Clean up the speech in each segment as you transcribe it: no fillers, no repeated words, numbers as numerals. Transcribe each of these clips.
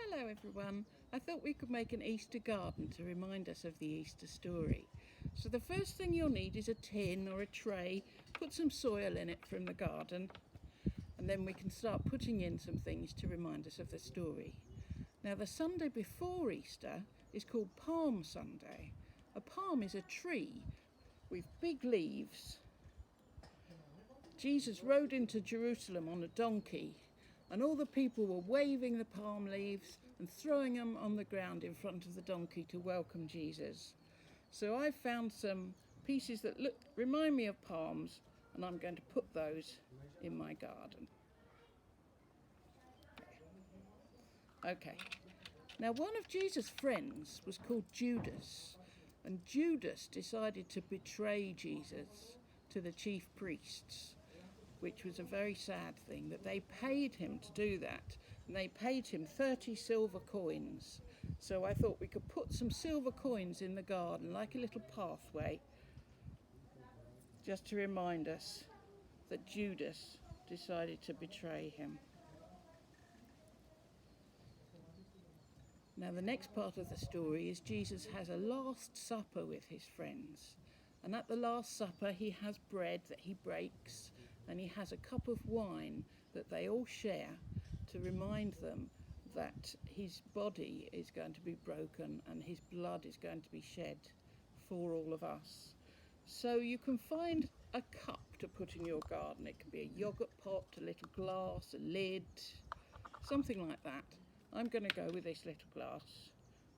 Hello everyone. I thought we could make an Easter garden to remind us of the Easter story. So the first thing you'll need is a tin or a tray. Put some soil in it from the garden, and then we can start putting in some things to remind us of the story. Now the Sunday before Easter is called Palm Sunday. A palm is a tree with big leaves. Jesus rode into Jerusalem on a donkey, and all the people were waving the palm leaves and throwing them on the ground in front of the donkey to welcome Jesus. So I found some pieces that remind me of palms, and I'm going to put those in my garden. Okay. Now one of Jesus' friends was called Judas, and Judas decided to betray Jesus to the chief priests, which was a very sad thing, that they paid him to do that, and they paid him 30 silver coins. So I thought we could put some silver coins in the garden, like a little pathway, just to remind us that Judas decided to betray him. Now the next part of the story is Jesus has a last supper with his friends, and at the last supper he has bread that he breaks, and he has a cup of wine that they all share to remind them that his body is going to be broken and his blood is going to be shed for all of us. So you can find a cup to put in your garden. It can be a yogurt pot, a little glass, a lid, something like that. I'm going to go with this little glass,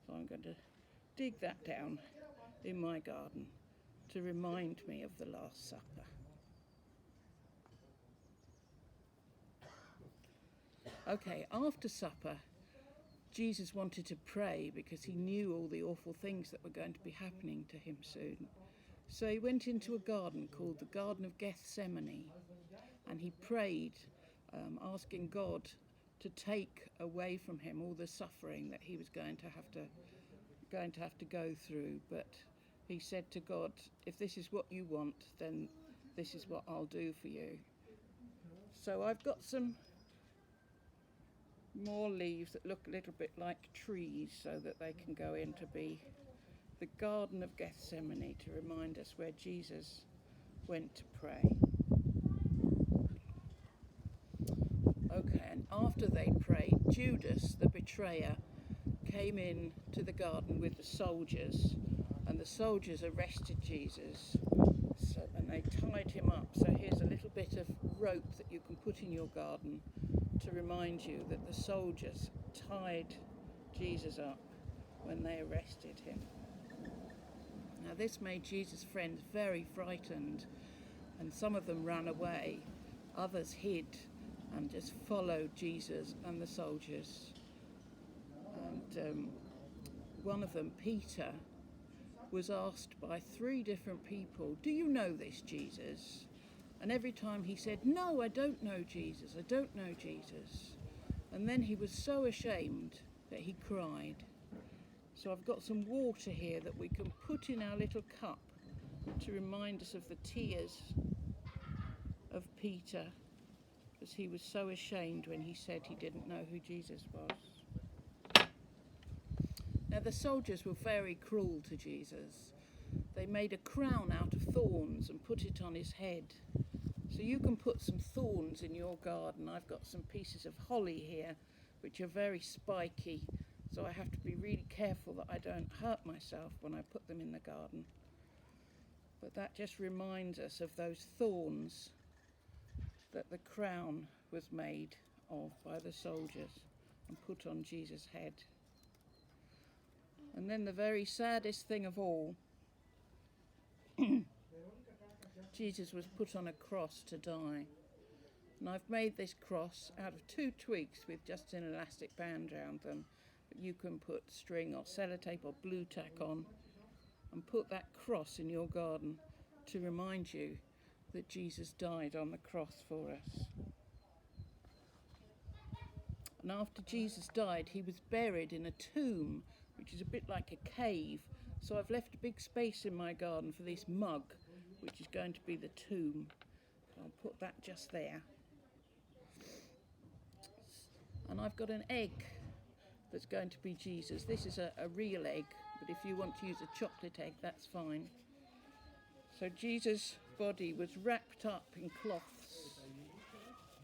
so I'm going to dig that down in my garden to remind me of the Last Supper. Okay, after supper, Jesus wanted to pray because he knew all the awful things that were going to be happening to him soon. So he went into a garden called the Garden of Gethsemane, and he prayed, asking God to take away from him all the suffering that he was going to have to go through. But he said to God, if this is what you want, then this is what I'll do for you. So I've got some more leaves that look a little bit like trees so that they can go in to be the Garden of Gethsemane, to remind us where Jesus went to pray. Okay, and after they prayed, Judas, the betrayer, came in to the garden with the soldiers, and the soldiers arrested Jesus, and they tied him up. So here's a little bit of rope that you can put in your garden to remind you that the soldiers tied Jesus up when they arrested him. Now this made Jesus' friends very frightened, and some of them ran away, others hid and just followed Jesus and the soldiers. And one of them, Peter, was asked by 3 different people, do you know this Jesus? And every time he said, no, I don't know Jesus, I don't know Jesus. And then he was so ashamed that he cried. So I've got some water here that we can put in our little cup to remind us of the tears of Peter, as he was so ashamed when he said he didn't know who Jesus was. Now the soldiers were very cruel to Jesus. They made a crown out of thorns and put it on his head. So you can put some thorns in your garden. I've got some pieces of holly here which are very spiky, so I have to be really careful that I don't hurt myself when I put them in the garden. But that just reminds us of those thorns that the crown was made of by the soldiers and put on Jesus' head. And then the very saddest thing of all, Jesus was put on a cross to die. And I've made this cross out of 2 twigs with just an elastic band around them. But you can put string or sellotape or blue tack on and put that cross in your garden to remind you that Jesus died on the cross for us. And after Jesus died, he was buried in a tomb, which is a bit like a cave. So I've left a big space in my garden for this mug, which is going to be the tomb. So I'll put that just there. And I've got an egg that's going to be Jesus. This is a real egg, but if you want to use a chocolate egg, that's fine. So Jesus' body was wrapped up in cloths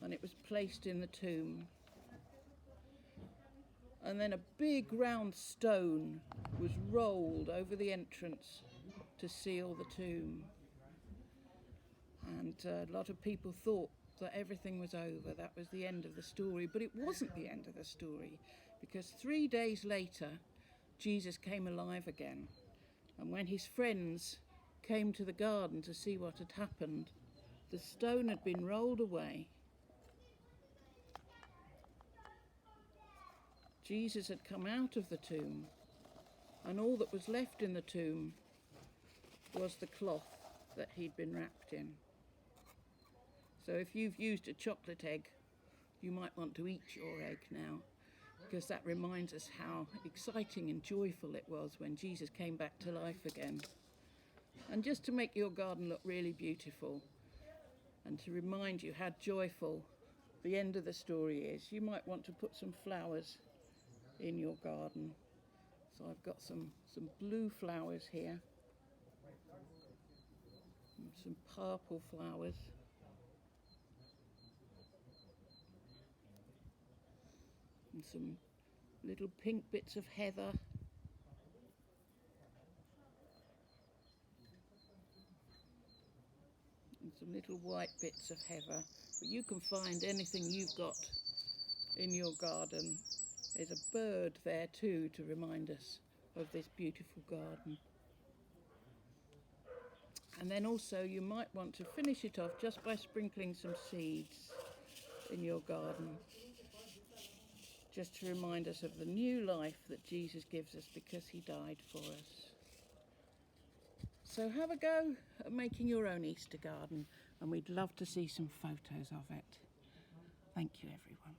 and it was placed in the tomb. And then a big round stone was rolled over the entrance to seal the tomb. And a lot of people thought that everything was over, that was the end of the story, but it wasn't the end of the story, because 3 days later Jesus came alive again, and when his friends came to the garden to see what had happened, the stone had been rolled away. Jesus had come out of the tomb, and all that was left in the tomb was the cloth that he'd been wrapped in. So if you've used a chocolate egg, you might want to eat your egg now, because that reminds us how exciting and joyful it was when Jesus came back to life again. And just to make your garden look really beautiful, and to remind you how joyful the end of the story is, you might want to put some flowers in your garden. So I've got some blue flowers here, and some purple flowers, and some little pink bits of heather, and some little white bits of heather. But you can find anything you've got in your garden. There's a bird there too to remind us of this beautiful garden. And then also you might want to finish it off just by sprinkling some seeds in your garden, just to remind us of the new life that Jesus gives us because he died for us. So have a go at making your own Easter garden, and we'd love to see some photos of it. Thank you, everyone.